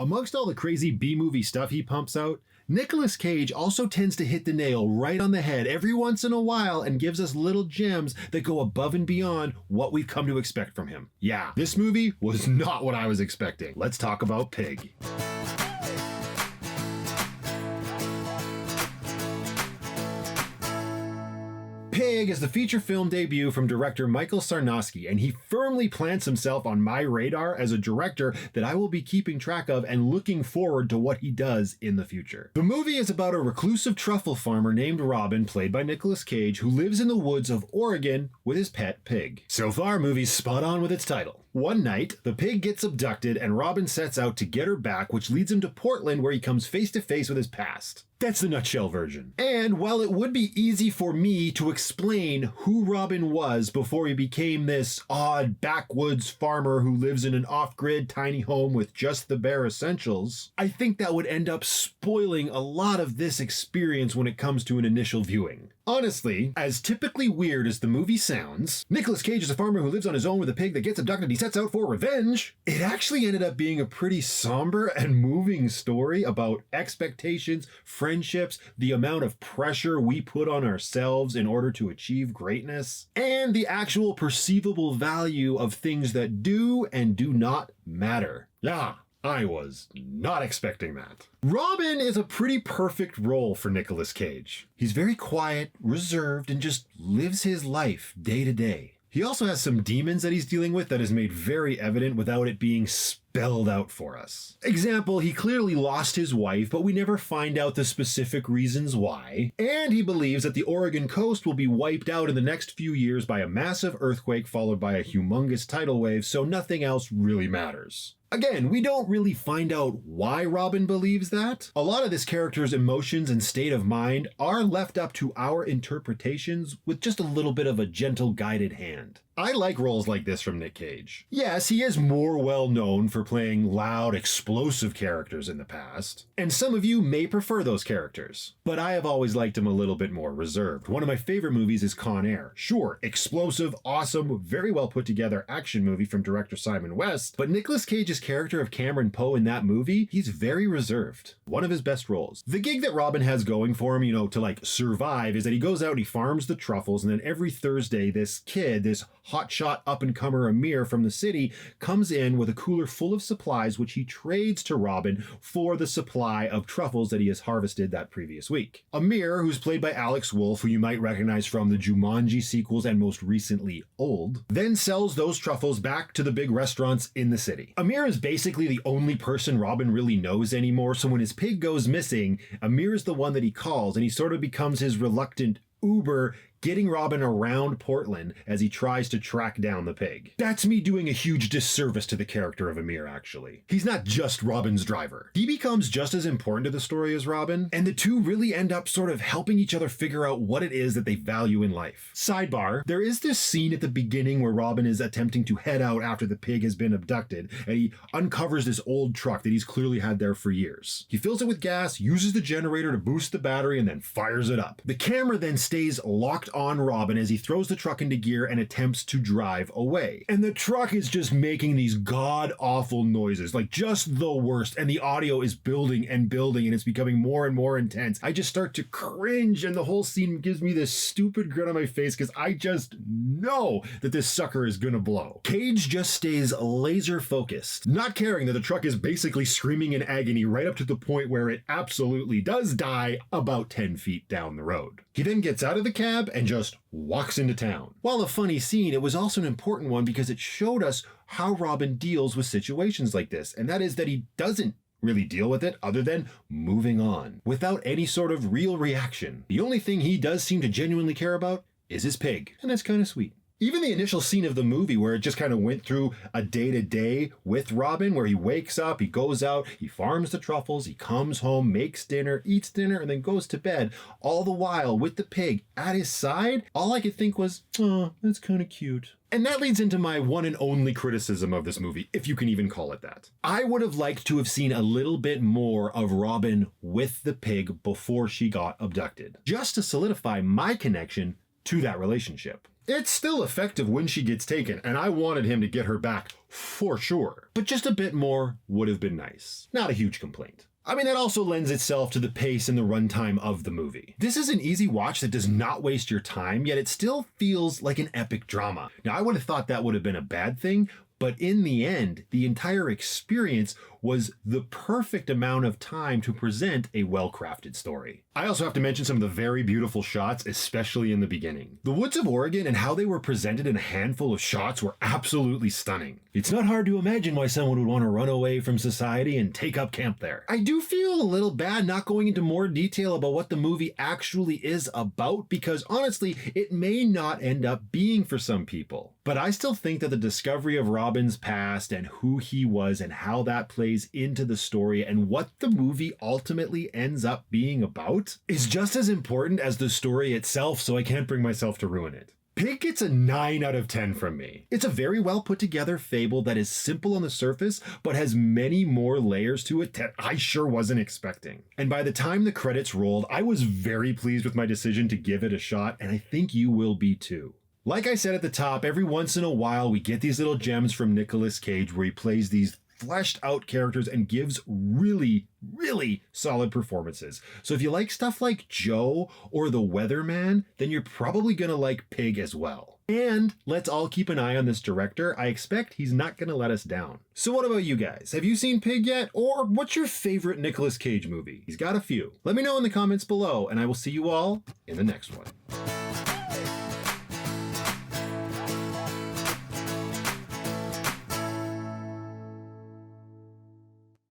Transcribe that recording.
Amongst all the crazy B-movie stuff he pumps out, Nicolas Cage also tends to hit the nail right on the head every once in a while and gives us little gems that go above and beyond what we've come to expect from him. Yeah, this movie was not what I was expecting. Let's talk about Pig. Pig is the feature film debut from director Michael Sarnowski, and he firmly plants himself on my radar as a director that I will be keeping track of and looking forward to what he does in the future. The movie is about a reclusive truffle farmer named Robin, played by Nicolas Cage, who lives in the woods of Oregon with his pet pig. So far, movie's spot on with its title. One night, the pig gets abducted and Robin sets out to get her back, which leads him to Portland, where he comes face to face with his past. That's the nutshell version. And while it would be easy for me to explain who Robin was before he became this odd backwoods farmer who lives in an off-grid tiny home with just the bare essentials, I think that would end up spoiling a lot of this experience when it comes to an initial viewing. Honestly, as typically weird as the movie sounds, Nicolas Cage is a farmer who lives on his own with a pig that gets abducted and he sets out for revenge. It actually ended up being a pretty somber and moving story about expectations, friendships, the amount of pressure we put on ourselves in order to achieve greatness, and the actual perceivable value of things that do and do not matter. Yeah, I was not expecting that. Robin is a pretty perfect role for Nicolas Cage. He's very quiet, reserved, and just lives his life day to day. He also has some demons that he's dealing with that is made very evident without it being spelled out for us. Example, he clearly lost his wife, but we never find out the specific reasons why. And he believes that the Oregon coast will be wiped out in the next few years by a massive earthquake followed by a humongous tidal wave, so nothing else really matters. Again, we don't really find out why Robin believes that. A lot of this character's emotions and state of mind are left up to our interpretations with just a little bit of a gentle guided hand. I like roles like this from Nick Cage. Yes, he is more well known for playing loud, explosive characters in the past, and some of you may prefer those characters, but I have always liked him a little bit more reserved. One of my favorite movies is Con Air. Sure, explosive, awesome, very well put together action movie from director Simon West, but Nicolas Cage's character of Cameron Poe in that movie, he's very reserved. One of his best roles. The gig that Robin has going for him, to survive, is that he goes out and he farms the truffles, and then every Thursday this kid, this hotshot up-and-comer Amir from the city, comes in with a cooler full of supplies which he trades to Robin for the supply of truffles that he has harvested that previous week. Amir, who's played by Alex Wolff, who you might recognize from the Jumanji sequels and most recently Old, then sells those truffles back to the big restaurants in the city. Amir is basically the only person Robin really knows anymore, so when his pig goes missing, Amir is the one that he calls, and he sort of becomes his reluctant Uber, getting Robin around Portland as he tries to track down the pig. That's me doing a huge disservice to the character of Amir, actually. He's not just Robin's driver. He becomes just as important to the story as Robin, and the two really end up sort of helping each other figure out what it is that they value in life. Sidebar, there is this scene at the beginning where Robin is attempting to head out after the pig has been abducted, and he uncovers this old truck that he's clearly had there for years. He fills it with gas, uses the generator to boost the battery, and then fires it up. The camera then stays locked on Robin as he throws the truck into gear and attempts to drive away. And the truck is just making these god-awful noises, like just the worst, and the audio is building and building, and it's becoming more and more intense. I just start to cringe, and the whole scene gives me this stupid grin on my face because I just know that this sucker is gonna blow. Cage just stays laser focused, not caring that the truck is basically screaming in agony right up to the point where it absolutely does die about 10 feet down the road. He then gets out of the cab and just walks into town. While a funny scene, it was also an important one because it showed us how Robin deals with situations like this, and that is that he doesn't really deal with it other than moving on, without any sort of real reaction. The only thing he does seem to genuinely care about is his pig, and that's kind of sweet. Even the initial scene of the movie where it just kind of went through a day-to-day with Robin, where he wakes up, he goes out, he farms the truffles, he comes home, makes dinner, eats dinner, and then goes to bed, all the while with the pig at his side, all I could think was, oh, that's kind of cute. And that leads into my one and only criticism of this movie, if you can even call it that. I would have liked to have seen a little bit more of Robin with the pig before she got abducted, just to solidify my connection to that relationship. It's still effective when she gets taken, and I wanted him to get her back for sure. But just a bit more would have been nice. Not a huge complaint. I mean, that also lends itself to the pace and the runtime of the movie. This is an easy watch that does not waste your time, yet it still feels like an epic drama. Now, I would have thought that would have been a bad thing, but in the end, the entire experience was the perfect amount of time to present a well-crafted story. I also have to mention some of the very beautiful shots, especially in the beginning. The woods of Oregon and how they were presented in a handful of shots were absolutely stunning. It's not hard to imagine why someone would want to run away from society and take up camp there. I do feel a little bad not going into more detail about what the movie actually is about, because honestly, it may not end up being for some people. But I still think that the discovery of Robin's past and who he was and how that plays into the story and what the movie ultimately ends up being about is just as important as the story itself, so I can't bring myself to ruin it. Pig gets a 9 out of 10 from me. It's a very well put together fable that is simple on the surface, but has many more layers to it that I sure wasn't expecting. And by the time the credits rolled, I was very pleased with my decision to give it a shot, and I think you will be too. Like I said at the top, every once in a while we get these little gems from Nicolas Cage where he plays these fleshed out characters and gives really solid performances. So if you like stuff like Joe or The Weatherman, then you're probably gonna like Pig as well. And let's all keep an eye on this director. I expect he's not gonna let us down. So what about you guys? Have you seen Pig yet? Or what's your favorite Nicolas Cage movie? He's got a few. Let me know in the comments below, and I will see you all in the next one.